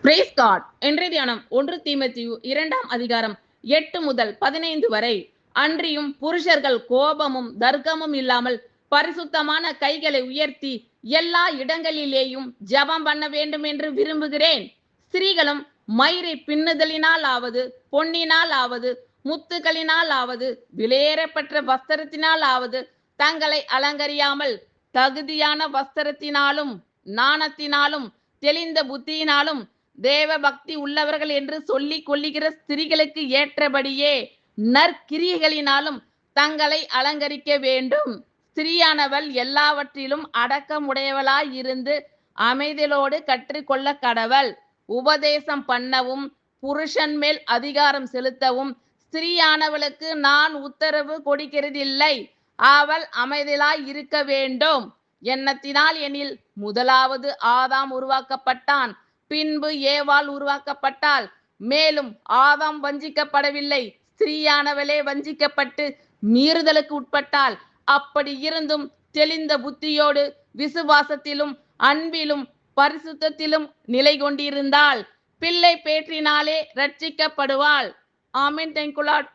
Price God. இன்றைய தியானம் 1 தீமோத்தேயு 2ஆம் அதிகாரம் 8 முதல் 15 வரை. அன்றியும் புருஷர்கள் கோபமும் தர்க்கமும் இல்லாமல் பரிசுத்தமான கைகளை உயர்த்தி எல்லா இடங்களிலேயும் ஜெபம் பண்ண வேண்டும் என்று விரும்புகிறேன். ஸ்திரீகளும் மயிரை பின்னுதலினால் ஆவது, பொன்னினால் ஆவது, முத்துக்களினால் ஆவது, விலையேறப்பெற்ற வஸ்திரத்தினால் ஆவது தங்களை அலங்கரியாமல் தகுதியான வஸ்திரத்தினாலும் நாணத்தினாலும் தெளிந்த புத்தியினாலும் தேவ பக்தி உள்ளவர்கள் என்று சொல்லிக் கொள்ளுகிற ஸ்திரீகளுக்கு ஏற்றபடியே நற்கிரியைகளினாலும் தங்களை அலங்கரிக்க வேண்டும். ஸ்திரீயானவள் எல்லாவற்றிலும் அடக்கமுடையவளாய் இருந்து அமைதலோடு கற்றுக்கொள்ள கடவள். உபதேசம் பண்ணவும் புருஷன் மேல் அதிகாரம் செலுத்தவும் ஸ்திரீயானவளுக்கு நான் உத்தரவு கொடுக்கிறதில்லை. அவள் அமைதலாய் இருக்க வேண்டும். எண்ணத்தினால் எனில் முதலாவது ஆதாம் உருவாக்கப்பட்டான், பின்பு ஏவாள் உருவாக்கப்பட்டாள். மேலும் ஆதாம் வஞ்சிக்கப்படவில்லை, ஸ்திரீயானவளே வஞ்சிக்கப்பட்டு மீறுதலுக்கு உட்பட்டாள். அப்படி இருந்தும் தெளிந்த புத்தியோடு விசுவாசத்திலும் அன்பிலும் பரிசுத்தத்திலும் நிலை கொண்டிருந்தாள். பிள்ளை பேற்றினாலே ரட்சிக்கப்படுவாள். ஆமென். Thank you Lord.